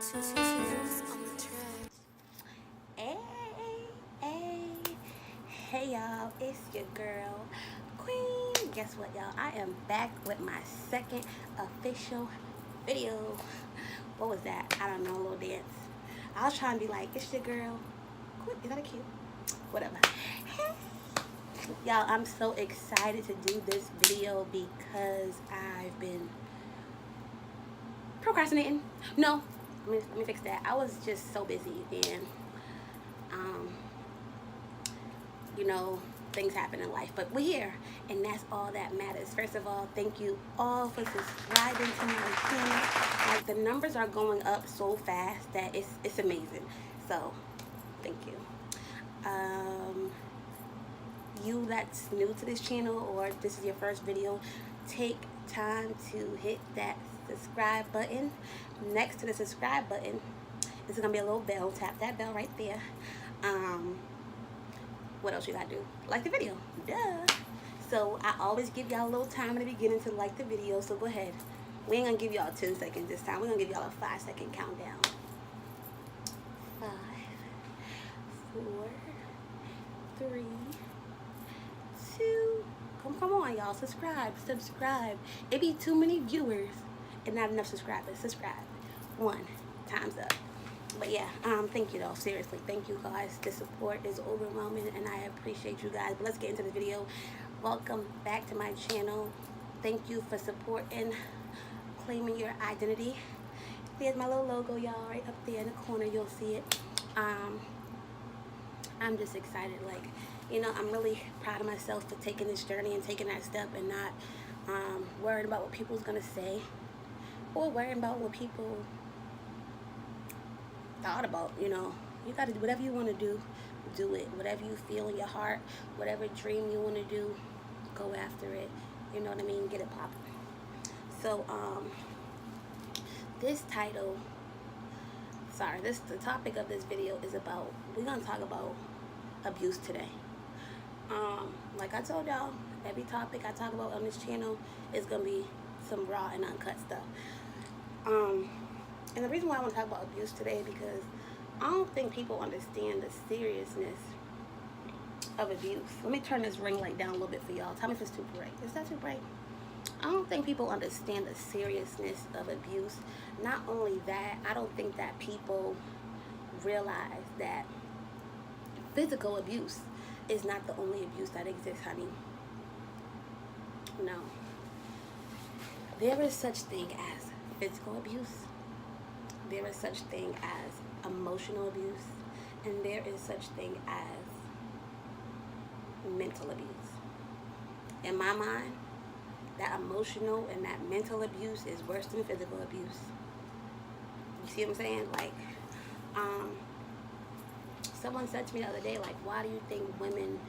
Hey, hey, hey y'all, it's your girl, Queen. Guess what, y'all? I am back with my second official video. What was that? I don't know, a little dance. I was trying to be like, it's your girl, Queen. Is that a cute? Whatever. Hey. Y'all, I'm so excited to do this video because I've been procrastinating. No, let me fix that. I was just so busy and you know, things happen in life, but we're here and that's all that matters. First of all, thank you all for subscribing to my channel. Like, the numbers are going up so fast that it's amazing. So thank you. You that's new to this channel or this is your first video, take time to hit that subscribe button. Next to the subscribe button is gonna be a little bell. Tap that bell right there. What else you gotta do? Like the video, duh. So I always give y'all a little time in the beginning to like the video, so go ahead. We ain't gonna give y'all 10 seconds this time. We're gonna give y'all a 5-second countdown. 5, 4, 3, 2. Come on, y'all. Subscribe. It be too many viewers and not enough subscribers. Subscribe. 1. Time's up. But yeah, thank you though. Seriously, thank you guys. The support is overwhelming and I appreciate you guys. But let's get into the video. Welcome back to my channel. Thank you for supporting, claiming your identity. There's my little logo, y'all, right up there in the corner. You'll see it. I'm just excited. Like, you know, I'm really proud of myself for taking this journey and taking that step and not worrying about what people's gonna say or worrying about what people thought about. You know, you gotta do whatever you want to do it. Whatever you feel in your heart, whatever dream you want to do, go after it. You know what I mean? Get it popping. So the topic of this video is about, we're gonna talk about abuse today. Like I told y'all, every topic I talk about on this channel is gonna be some raw and uncut stuff. And the reason why I want to talk about abuse today is because I don't think people understand the seriousness of abuse. Let me turn this ring light down a little bit for y'all. Tell me if it's too bright. Is that too bright? I don't think people understand the seriousness of abuse. Not only that, I don't think that people realize that physical abuse is not the only abuse that exists, honey. No. There is such thing as physical abuse. There is such thing as emotional abuse, and there is such thing as mental abuse. In my mind, that emotional and that mental abuse is worse than physical abuse. You see what I'm saying? Like, someone said to me the other day, like, why do you think women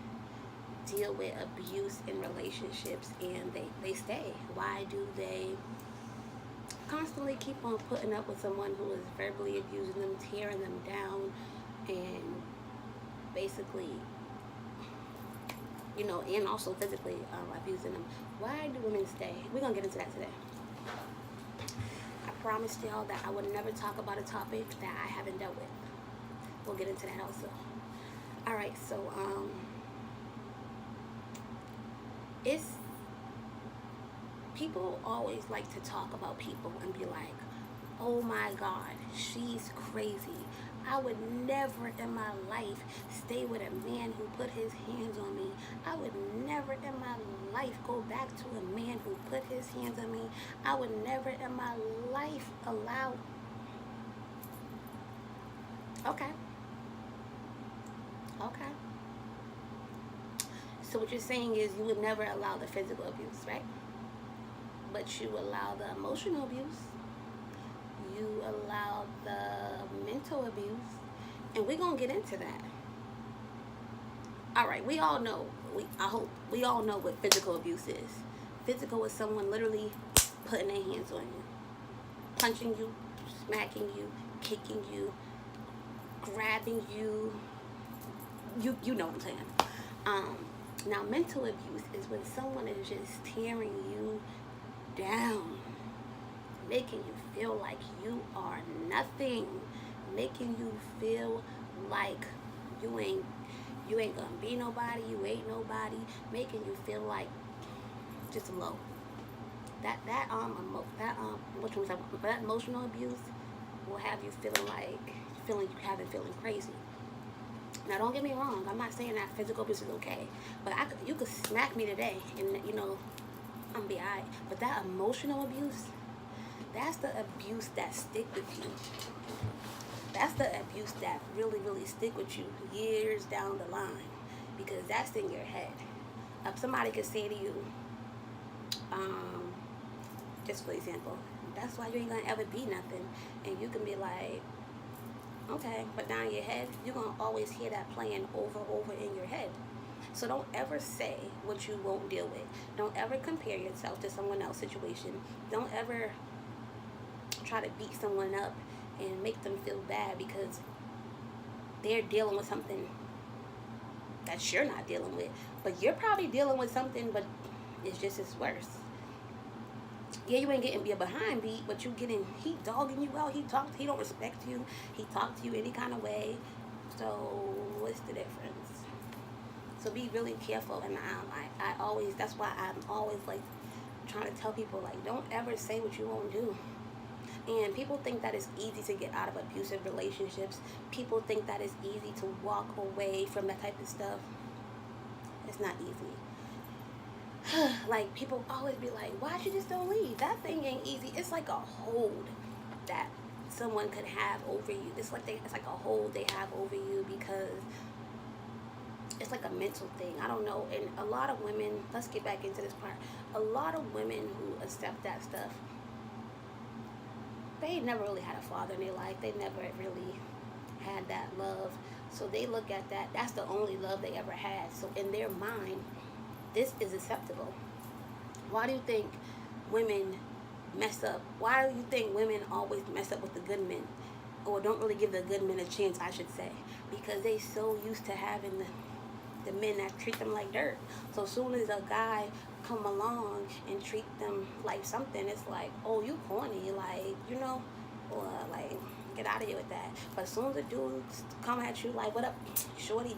deal with abuse in relationships and they stay? Why do they constantly keep on putting up with someone who is verbally abusing them, tearing them down, and basically, you know, and also physically abusing them? Why do women stay? We're gonna get into that today. I promised y'all that I would never talk about a topic that I haven't dealt with. We'll get into that also. Alright, so it's, people always like to talk about people and be like, oh my God, she's crazy. I would never in my life stay with a man who put his hands on me. I would never in my life go back to a man who put his hands on me. I would never in my life allow... Okay. So what you're saying is you would never allow the physical abuse, right? But you allow the emotional abuse. You allow the mental abuse. And we're going to get into that. All right, we all know, I hope we all know what physical abuse is. Physical is someone literally putting their hands on you, punching you, smacking you, kicking you, grabbing you. You know what I'm saying. Now, mental abuse is when someone is just tearing you down. making you feel like you are nothing, making you feel like you ain't gonna be nobody, you ain't nobody, making you feel like just low. That emotional abuse will have you feeling crazy. Now, don't get me wrong. I'm not saying that physical abuse is okay, but you could smack me today, and I'm gonna be alright. But that emotional abuse, that's the abuse that stick with you. That's the abuse that really, really stick with you years down the line, because that's in your head. Somebody could say to you, just for example, that's why you ain't gonna ever be nothing, and you can be like, okay, but down in your head, you're gonna always hear that playing over in your head. So don't ever say what you won't deal with. Don't ever compare yourself to someone else's situation. Don't ever try to beat someone up and make them feel bad because they're dealing with something that you're not dealing with. But you're probably dealing with something, but it's just as worse. Yeah, you ain't getting your behind beat, but he dogging you out. He don't respect you. He talks to you any kind of way. So what's the difference? So be really careful, and that's why I'm always like trying to tell people, like, don't ever say what you won't do. And people think that it's easy to get out of abusive relationships. People think that it's easy to walk away from that type of stuff. It's not easy. Like, people always be like, why you just don't leave? That thing ain't easy. It's like a hold that someone could have over you. It's like a hold they have over you, because it's like a mental thing. I don't know. And a lot of women, let's get back into this part. A lot of women who accept that stuff, they never really had a father in their life. They never really had that love. So they look at that. That's the only love they ever had. So in their mind, this is acceptable. Why do you think women mess up? Why do you think women always mess up with the good men? Or don't really give the good men a chance, I should say. Because they so used to having the men that treat them like dirt. So as soon as a guy come along and treat them like something, it's like, oh, you corny, like, or like, get out of here with that. But as soon as the dudes come at you like, what up, shorty,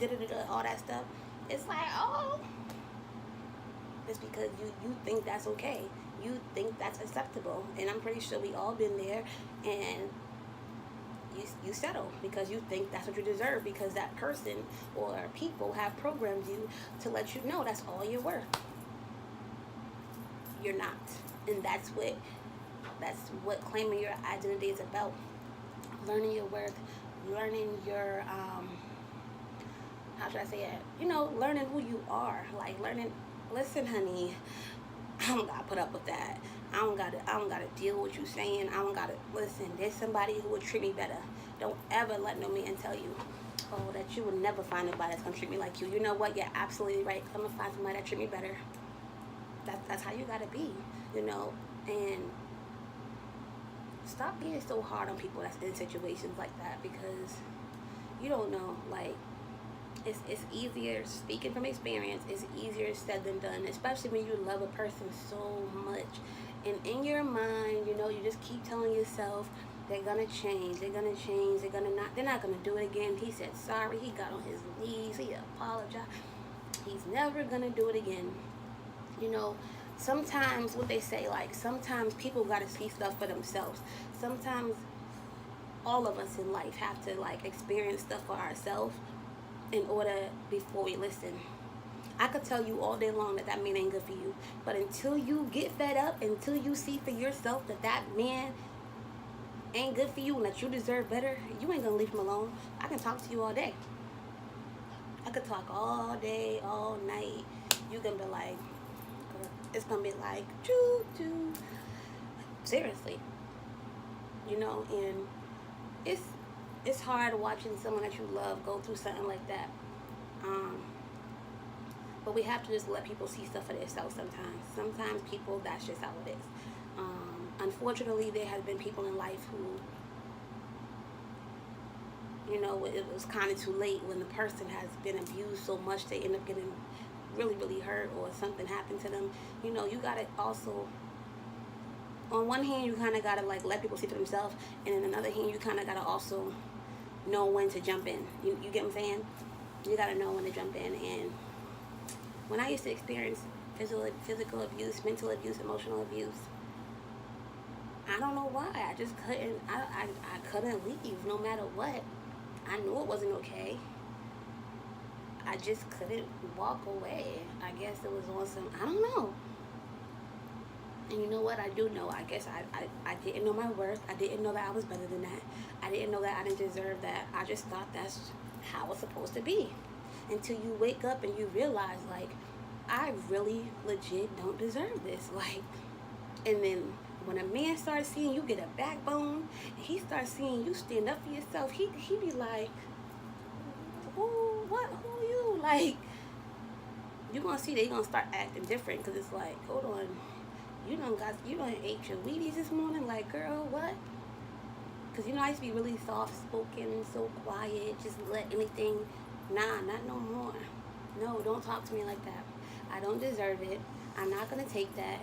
all that stuff, it's like, oh, it's because you think that's okay. You think that's acceptable. And I'm pretty sure we all been there, and you settle because you think that's what you deserve, because that person or people have programmed you to let you know that's all you're worth. You're not. And that's what claiming your identity is about. Learning your worth, learning your how should I say it? Learning who you are. Like listen, honey, I don't gotta put up with that. I don't gotta deal with what you saying. I don't gotta listen. There's somebody who will treat me better. Don't ever let no man tell you, oh, that you will never find nobody that's gonna treat me like you. You know what? You're absolutely right. I'm gonna find somebody that treat me better. That's how you gotta be, and stop being so hard on people that's in situations like that, because you don't know. Like, it's easier, speaking from experience, it's easier said than done, especially when you love a person so much. And in your mind, you just keep telling yourself, they're gonna change, they're not gonna do it again. He said sorry, he got on his knees, he apologized. He's never gonna do it again. Sometimes what they say, like, sometimes people gotta see stuff for themselves. Sometimes all of us in life have to, like, experience stuff for ourselves in order before we listen. I could tell you all day long that man ain't good for you, but until you get fed up, until you see for yourself that man ain't good for you and that you deserve better, you ain't gonna leave him alone. I can talk to you all day. I could talk all day, all night. You can be like, it's gonna be like, choo choo. Seriously, and it's hard watching someone that you love go through something like that. But we have to just let people see stuff for themselves sometimes. Sometimes people, that's just how it is. Unfortunately, there have been people in life who, it was kind of too late when the person has been abused so much they end up getting really, really hurt, or something happened to them. You gotta also on one hand, you kind of gotta like let people see for themselves, and in another hand, you kind of gotta also know when to jump in. You get what I'm saying? You gotta know when to jump in. And when I used to experience physical abuse, mental abuse, emotional abuse, I don't know why. I just couldn't. I couldn't leave no matter what. I knew it wasn't okay. I just couldn't walk away. I guess it was on some, I don't know. And you know what? I do know. I guess I didn't know my worth. I didn't know that I was better than that. I didn't know that I didn't deserve that. I just thought that's how it's supposed to be. Until you wake up and you realize, like, I really legit don't deserve this. Like, and then when a man starts seeing you get a backbone, and he starts seeing you stand up for yourself, he be like, who you? Like, you gonna see they gonna start acting different, because it's like, hold on, you done ate your Wheaties this morning? Like, girl, what? Because, you know, I used to be really soft-spoken, so quiet, just let anything, nah, not no more. No, don't talk to me like that. I don't deserve it. I'm not gonna take that.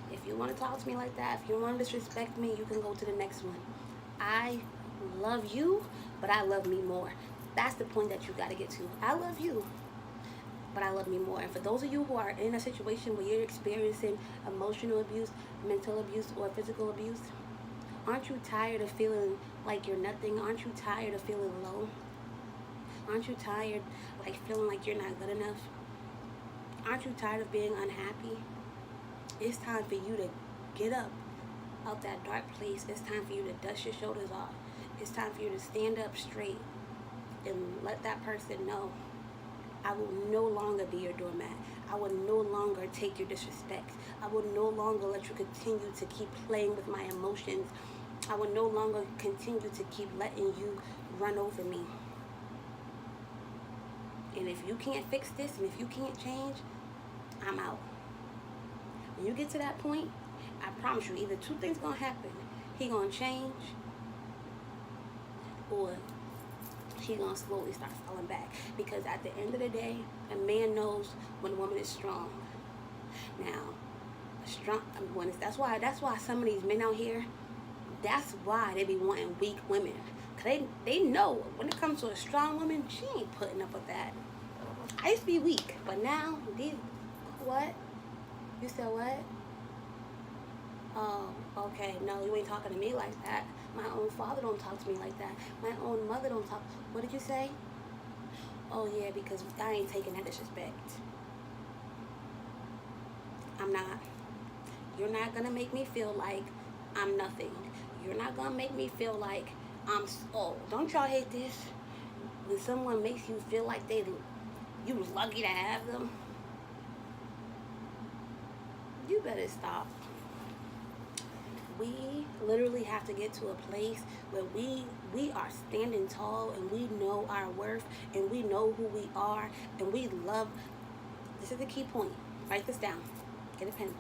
If you want to talk to me like that, if you want to disrespect me, you can go to the next one. I love you, but I love me more. That's the point that you got to get to. I love you, but I love me more. And for those of you who are in a situation where you're experiencing emotional abuse, mental abuse, or physical abuse, aren't you tired of feeling like you're nothing? Aren't you tired of feeling low? Aren't you tired, like, feeling like you're not good enough? Aren't you tired of being unhappy? It's time for you to get up out that dark place. It's time for you to dust your shoulders off. It's time for you to stand up straight and let that person know, I will no longer be your doormat. I will no longer take your disrespect. I will no longer let you continue to keep playing with my emotions. I will no longer continue to keep letting you run over me. And if you can't fix this, and if you can't change, I'm out. When you get to that point, I promise you, either two things gonna happen. He gonna change, or he gonna slowly start falling back. Because at the end of the day, a man knows when a woman is strong. Now, that's why some of these men out here, that's why they be wanting weak women. Cause they know when it comes to a strong woman, she ain't putting up with that. I used to be weak, but now what? You said what? Oh, okay. No, you ain't talking to me like that. My own father don't talk to me like that. My own mother don't talk. What did you say? Oh, yeah, because I ain't taking that disrespect. I'm not. You're not going to make me feel like I'm nothing. You're not going to make me feel like don't y'all hate this? When someone makes you feel like you lucky to have them, you better stop. We literally have to get to a place where we are standing tall, and we know our worth, and we know who we are, and we love. This is the key point. Write this down. Get a pen.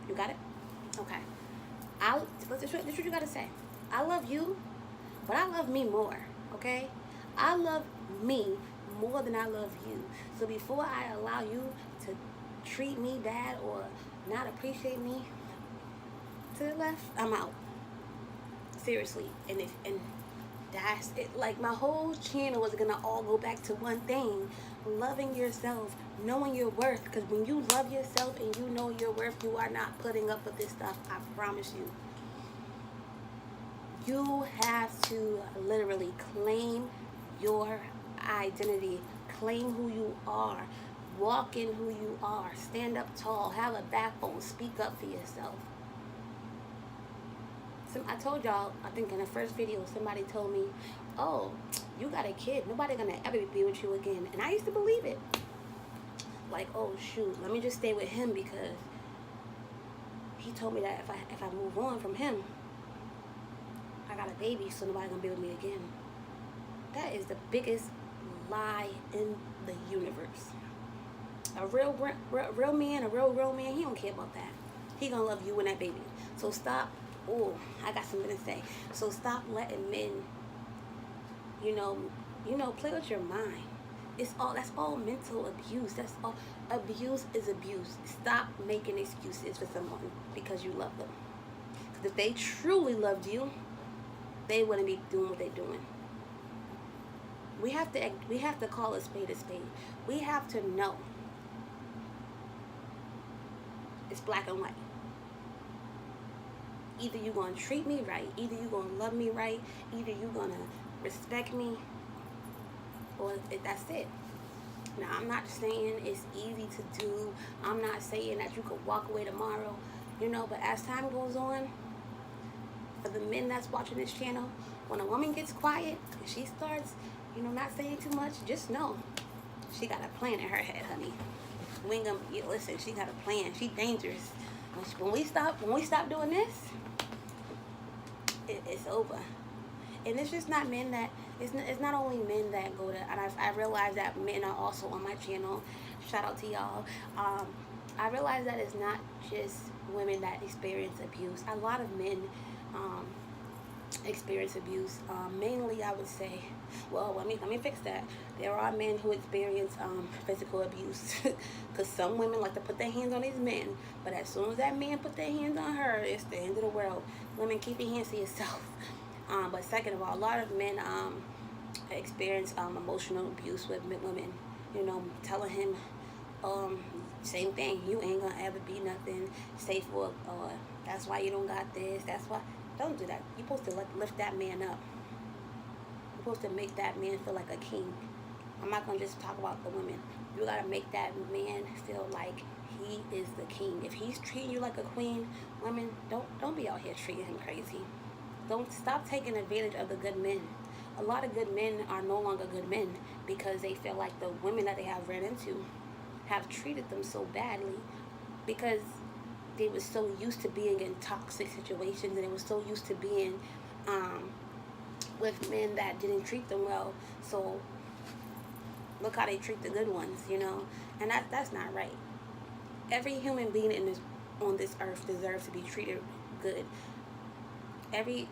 You got it? Okay. This is what you gotta say. I love you, but I love me more. Okay? I love me more than I love you. So before I allow you to treat me bad or not appreciate me, to the left, I'm out. Seriously. And that's it. Like, my whole channel was gonna all go back to one thing: loving yourself, knowing your worth. Because when you love yourself and you know your worth, you are not putting up with this stuff. I promise you. You have to literally claim your identity, claim who you are, walk in who you are, stand up tall, have a backbone, speak up for yourself. I told y'all, I think in the first video, somebody told me, oh, you got a kid, nobody gonna ever be with you again. And I used to believe it. Like, oh shoot, let me just stay with him because he told me that if I move on from him, I got a baby, so nobody gonna be with me again. That is the biggest lie in the universe. A real man, a real grown man, he don't care about that. He gonna love you and that baby. So stop. Oh, I got something to say. So stop letting men, play with your mind. That's all mental abuse. That's all. Abuse is abuse. Stop making excuses for someone because you love them. Because if they truly loved you, they wouldn't be doing what they're doing. We have to call a spade a spade. We have to know. It's black and white. Either you're going to treat me right, either you're going to love me right, either you're going to respect me, or that's it. Now, I'm not saying it's easy to do. I'm not saying that you could walk away tomorrow, but as time goes on, for the men that's watching this channel, when a woman gets quiet and she starts, not saying too much, just know she got a plan in her head, honey. We ain't gonna listen. She got a plan. She dangerous. When we stop doing this, it's over. And it's just not men that. It's not only men that go to. And I realize that men are also on my channel. Shout out to y'all. I realize that it's not just women that experience abuse. A lot of men experience abuse. Mainly, I would say. Well, let me fix that. There are men who experience physical abuse, because some women like to put their hands on these men, but as soon as that man put their hands on her, it's the end of the world. Women, keep your hands to yourself. But second of all, a lot of men experience emotional abuse with women. Telling him same thing. You ain't gonna ever be nothing. Stay for, or that's why you don't got this. That's why. Don't do that. You're supposed to lift that man up. You're supposed to make that man feel like a king. I'm not gonna just talk about the women. You gotta make that man feel like he is the king. If he's treating you like a queen, women, don't be out here treating him crazy. Don't stop taking advantage of the good men. A lot of good men are no longer good men because they feel like the women that they have ran into have treated them so badly, because they were so used to being in toxic situations, and they were so used to being with men that didn't treat them well. So look how they treat the good ones, and that's not right. Every human being on this earth deserves to be treated good. Every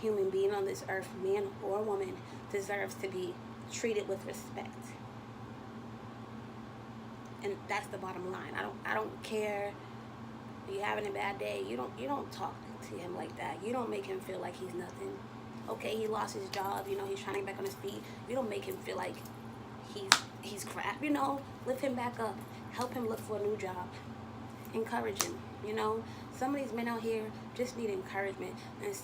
human being on this earth, man or woman, deserves to be treated with respect. And that's the bottom line. I don't care if you're having a bad day. You don't talk to him like that. You don't make him feel like he's nothing. Okay, he lost his job, he's trying to get back on his feet. You don't make him feel like he's crap, lift him back up. Help him look for a new job. Encourage him, Some of these men out here just need encouragement. And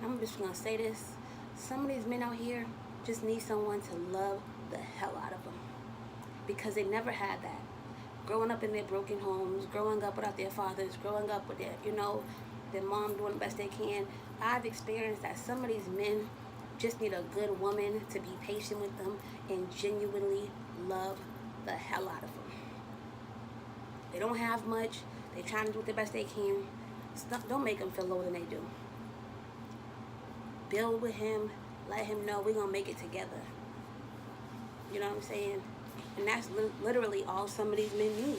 I'm just gonna say this, some of these men out here just need someone to love the hell out of them, because they never had that. Growing up in their broken homes, growing up without their fathers, growing up with their mom doing the best they can. I've experienced that some of these men just need a good woman to be patient with them and genuinely love the hell out of them. They don't have much. They're trying to do the best they can. Don't make them feel lower than they do. Build with him. Let him know we're going to make it together. You know what I'm saying? And that's literally all some of these men need.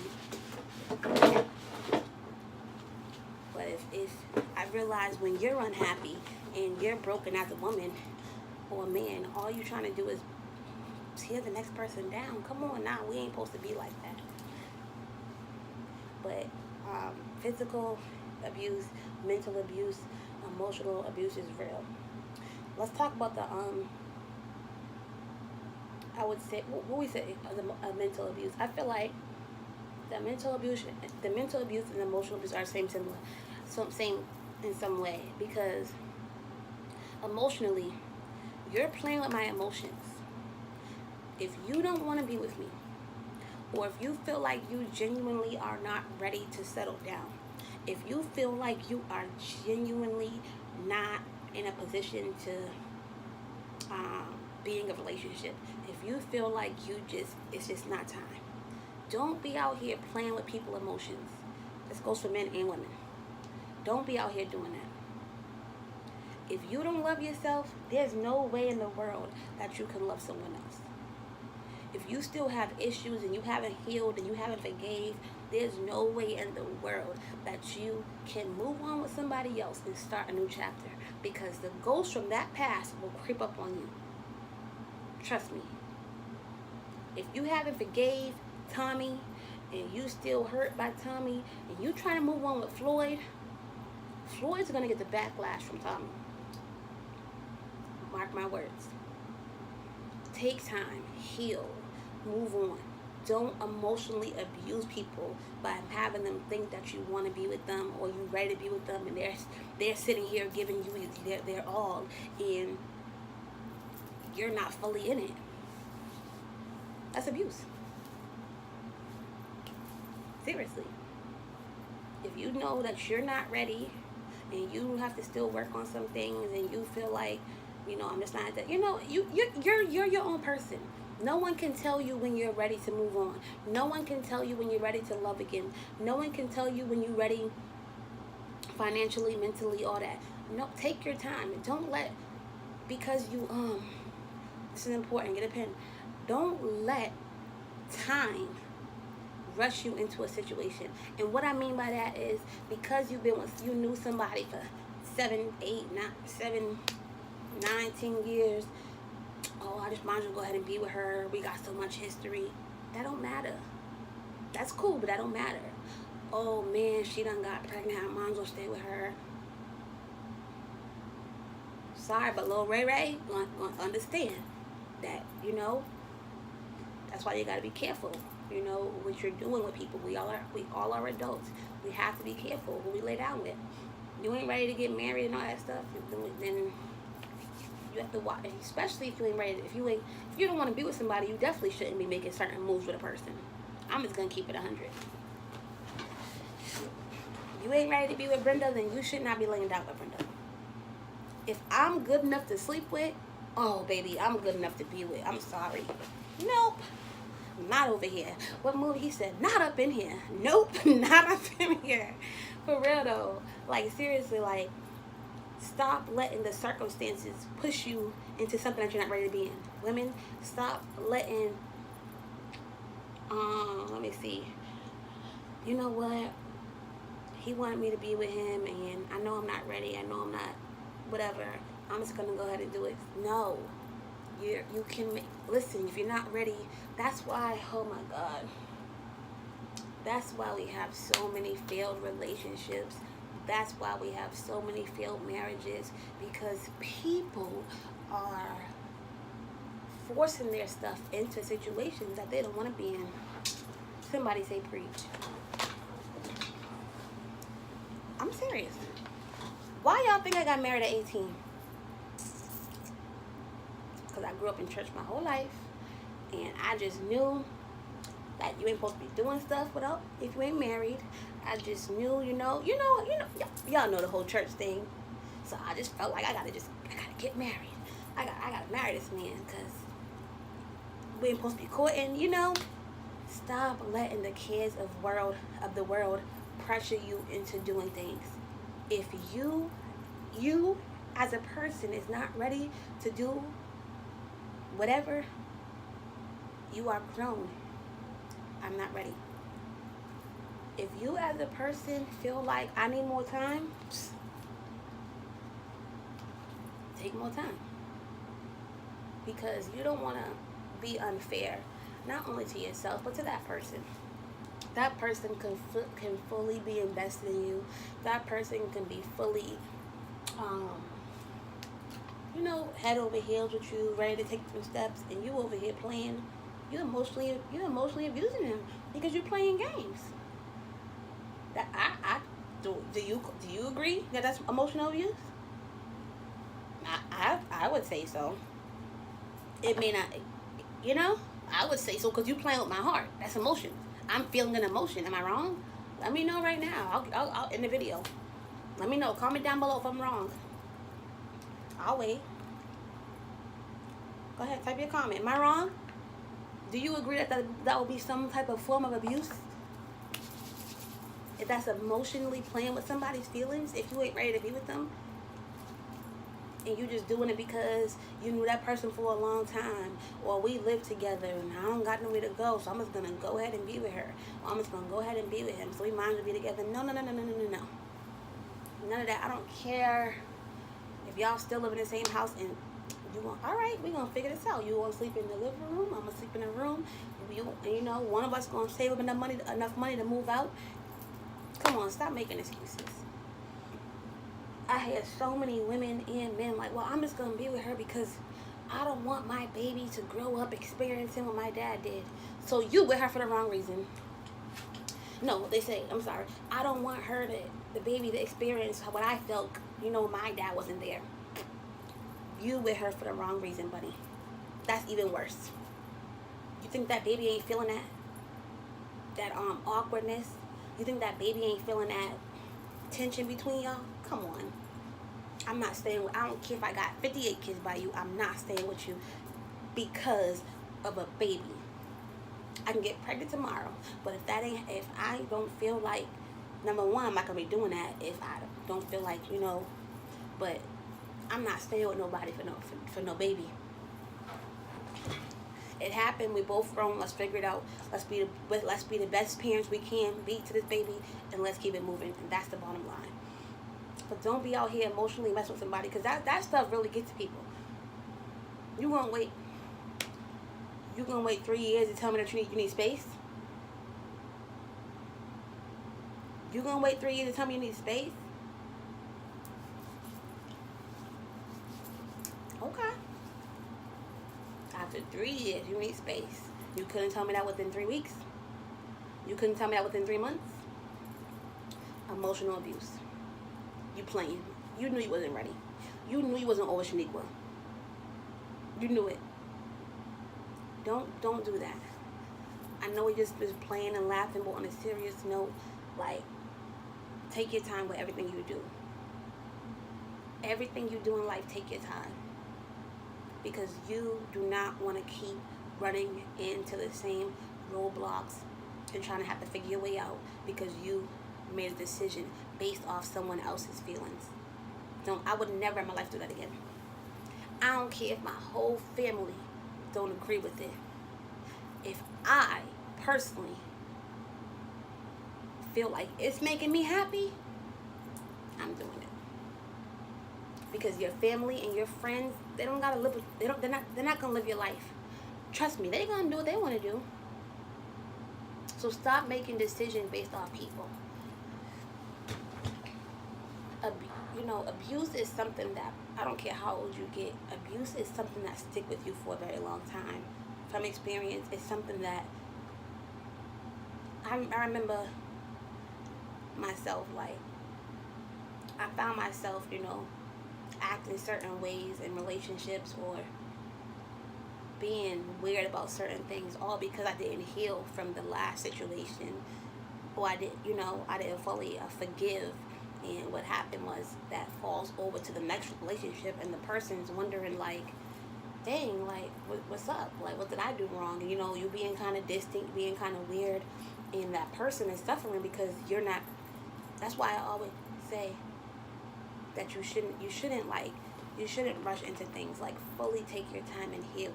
But if I realize when you're unhappy and you're broken as a woman or a man, all you're trying to do is tear the next person down. Come on now, we ain't supposed to be like that. But physical abuse, mental abuse, emotional abuse is real. Let's talk about the I would say, what we say, the mental abuse. I feel like the mental abuse and emotional abuse are same in some way, because emotionally, you're playing with my emotions. If you don't want to be with me, or if you feel like you genuinely are not ready to settle down, if you feel like you are genuinely not in a position to be in a relationship, if you feel like it's just not time, don't be out here playing with people's emotions. This goes for men and women. Don't be out here doing that. If you don't love yourself, there's no way in the world that you can love someone else. If you still have issues and you haven't healed and you haven't forgave, there's no way in the world that you can move on with somebody else and start a new chapter, because the ghost from that past will creep up on you. Trust me. If you haven't forgave Tommy and you still hurt by Tommy and you trying to move on with Floyd, Floyd's gonna get the backlash from Tommy. Mark my words. Take time, heal, move on. Don't emotionally abuse people by having them think that you want to be with them or you're ready to be with them, and they're sitting here giving you their all, and you're not fully in it. That's abuse. Seriously. If you know that you're not ready and you have to still work on some things and you feel like, I'm just not that, you're your own person. No one can tell you when you're ready to move on. No one can tell you when you're ready to love again. No one can tell you when you're ready financially, mentally, all that. No, take your time. Don't let, because this is important, get a pen. Don't let time rush you into a situation. And what I mean by that is, because you knew somebody for 7, 8, 9, 10 years, I just might as well go ahead and be with her. We got so much history. That don't matter. That's cool, but that don't matter. Oh man, she done got pregnant. I might as well stay with her. Sorry, but Lil Ray gonna understand that, that's why you gotta be careful, what you're doing with people. We all are adults. We have to be careful who we lay down with. You ain't ready to get married and all that stuff, then you have to watch, especially if you ain't ready. If you don't want to be with somebody, you definitely shouldn't be making certain moves with a person. I'm just gonna keep it 100. You ain't ready to be with Brenda, then you should not be laying down with Brenda. If I'm good enough to sleep with, oh baby, I'm good enough to be with. I'm sorry. Nope. Not over here. What movie he said? Not up in here. Nope. Not up in here. For real though. Like seriously, like, stop letting the circumstances push you into something that you're not ready to be in. Women, stop letting, let me see. You know what? He wanted me to be with him, and I know I'm not ready. I know I'm not, whatever. I'm just going to go ahead and do it. No. You can listen, if you're not ready, that's why, oh my God. That's why we have so many failed relationships. That's why we have so many failed marriages, because people are forcing their stuff into situations that they don't want to be in. Somebody say preach. I'm serious. Why y'all think I got married at 18? Because I grew up in church my whole life, and I just knew that you ain't supposed to be doing stuff without, if you ain't married. I just knew, y'all know the whole church thing. So I just felt like I gotta get married. I gotta marry this man, because we ain't supposed to be courting, Stop letting the cares of the world pressure you into doing things. If you as a person is not ready to do whatever, you are grown. I'm not ready. If you as a person feel like I need more time, take more time. Because you don't want to be unfair, not only to yourself, but to that person. That person can fully be invested in you. That person can be fully, head over heels with you, ready to take some steps, and you over here playing. You're emotionally abusing him because you're playing games. That do you agree that that's emotional abuse? I would say so. It may not, I would say so, because you playing with my heart. That's emotion. I'm feeling an emotion. Am I wrong? Let me know right now. I'll in the video. Let me know. Comment down below if I'm wrong. I'll wait. Go ahead, type your comment. Am I wrong? Do you agree that will be some type of form of abuse? If that's emotionally playing with somebody's feelings, if you ain't ready to be with them, and you just doing it because you knew that person for a long time, or we live together and I don't got nowhere to go, so I'm just gonna go ahead and be with her, or I'm just gonna go ahead and be with him, so we might as well be together. No. None of that. I don't care if y'all still live in the same house and you want, all right, we're gonna figure this out. You want to sleep in the living room, I'm gonna sleep in the room. One of us gonna save up enough money to move out. Come on, stop making excuses. I had so many women and men like, well, I'm just gonna be with her because I don't want my baby to grow up experiencing what my dad did. So you with her for the wrong reason. No, they say, I'm sorry, I don't want her to, the baby to experience what I felt, my dad wasn't there. You with her for the wrong reason, buddy. That's even worse. You think that baby ain't feeling that awkwardness? You think that baby ain't feeling that tension between y'all? Come on. I'm not staying with, I don't care if I got 58 kids by you, I'm not staying with you because of a baby. I can get pregnant tomorrow, but if I don't feel like, number one, I'm not gonna be doing that if I don't feel like, but I'm not staying with nobody for no baby. It happened, we both grown, let's figure it out. Let's be the best parents we can be to this baby, and let's keep it moving. And that's the bottom line. But don't be out here emotionally messing with somebody, because that stuff really gets to people. You're gonna wait 3 years to tell me that you need space? You gonna wait 3 years to tell me you need space? Okay. After 3 years, you need space. You couldn't tell me that within 3 weeks? You couldn't tell me that within 3 months? Emotional abuse. You playing. You knew you wasn't ready. You knew you wasn't over Shaniqua. You knew it. Don't do that. I know we just was playing and laughing, but on a serious note, like, take your time with everything you do. Everything you do in life, take your time. Because you do not want to keep running into the same roadblocks and trying to have to figure your way out because you made a decision based off someone else's feelings. I would never in my life do that again. I don't care if my whole family don't agree with it. If I personally feel like it's making me happy, I'm doing it. Because your family and your friends, they don't gotta live. They're not gonna live your life. Trust me, they're gonna do what they want to do. So stop making decisions based off people. Abuse is something that, I don't care how old you get, abuse is something that stick with you for a very long time. From experience, it's something that I remember myself, like, I found myself, acting certain ways in relationships or being weird about certain things, all because I didn't heal from the last situation, or I didn't fully forgive. And what happened was that falls over to the next relationship, and the person's wondering, like, dang, like, what's up? Like, what did I do wrong? And, you're being kind of distant, being kind of weird, and that person is suffering because you're not. That's why I always say that you shouldn't rush into things. Like, fully take your time and heal.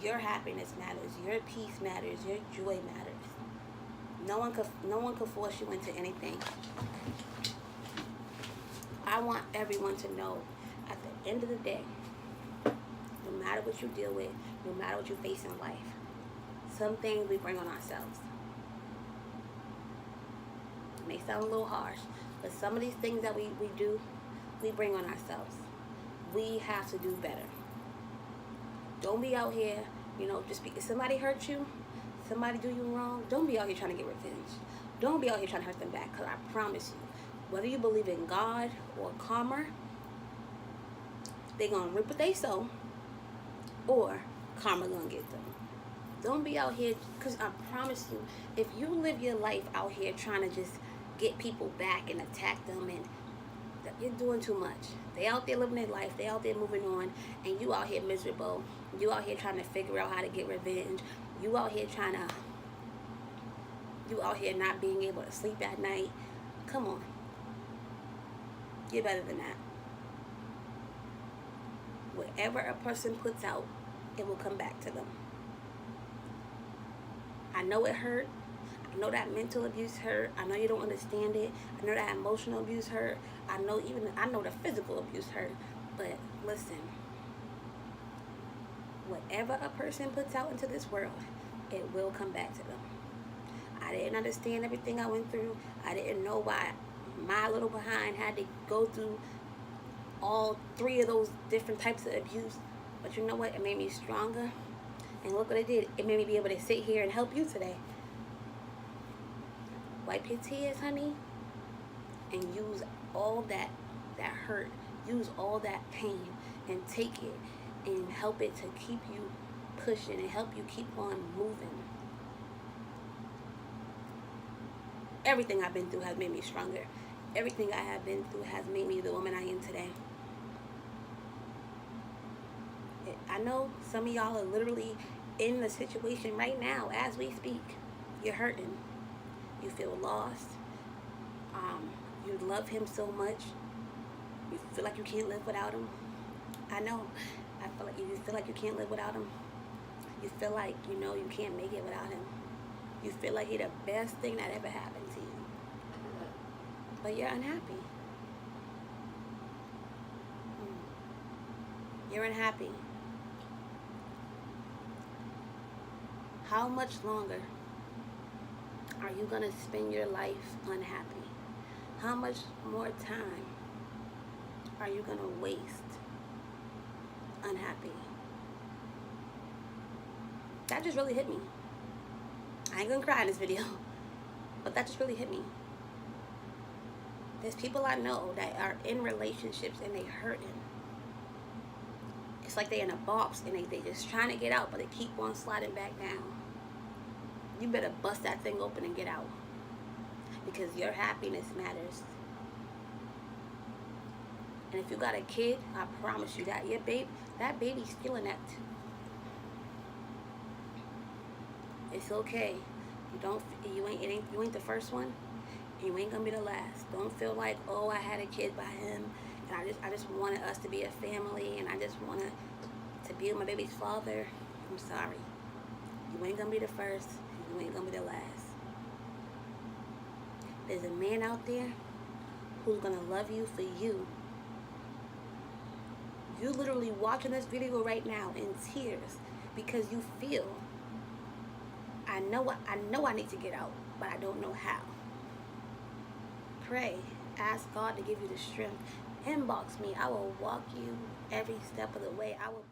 Your happiness matters. Your peace matters. Your joy matters. No one could force you into anything. I want everyone to know, at the end of the day, no matter what you deal with, no matter what you face in life, some things we bring on ourselves. It may sound a little harsh, but some of these things that we do, we bring on ourselves. We have to do better. Don't be out here, if somebody hurt you, somebody do you wrong, don't be out here trying to get revenge. Don't be out here trying to hurt them back, because I promise you, whether you believe in God or karma, they're going to reap what they sow, or karma going to get them. Don't be out here, because I promise you, if you live your life out here trying to just get people back and attack them, and you're doing too much. They out there living their life, they out there moving on, and you out here miserable. You out here trying to figure out how to get revenge. You out here not being able to sleep at night. Come on. You're better than that. Whatever a person puts out, it will come back to them. I know it hurt. I know that mental abuse hurt. I know you don't understand it. I know that emotional abuse hurt. I know the physical abuse hurt. But listen, whatever a person puts out into this world, it will come back to them. I I didn't understand everything I went through. I didn't know why my little behind had to go through all three of those different types of abuse. But you know what? It made me stronger. And look what it did. It made me be able to sit here and help you today. Wipe your tears, honey, and use all that hurt, use all that pain, and take it and help it to keep you pushing and help you keep on moving. Everything I've been through has made me stronger. Everything I have been through has made me the woman I am today. I know some of y'all are literally in the situation right now as we speak. You're hurting. You feel lost. You love him so much. You feel like you can't live without him. I know. I feel like you feel like you can't live without him. You feel like you can't make it without him. You feel like he's the best thing that ever happened to you. But you're unhappy. You're unhappy. How much longer are you going to spend your life unhappy? How much more time are you going to waste unhappy? That just really hit me. I ain't going to cry in this video, but that just really hit me. There's people I know that are in relationships and they hurting. It's like they in a box and they just trying to get out, but they keep on sliding back down. You better bust that thing open and get out, because your happiness matters. And if you got a kid, I promise you that that baby's feeling that too. It's okay. You ain't the first one. You ain't gonna be the last. Don't feel like, oh, I had a kid by him, and I just wanted us to be a family, and I just wanted to be with my baby's father. I'm sorry. You ain't gonna be the first. You ain't gonna be the last. There's a man out there who's gonna love you for you. You literally watching this video right now in tears because you feel, I know I need to get out, but I don't know how. Pray. Ask God to give you the strength. Inbox me. I will walk you every step of the way. I will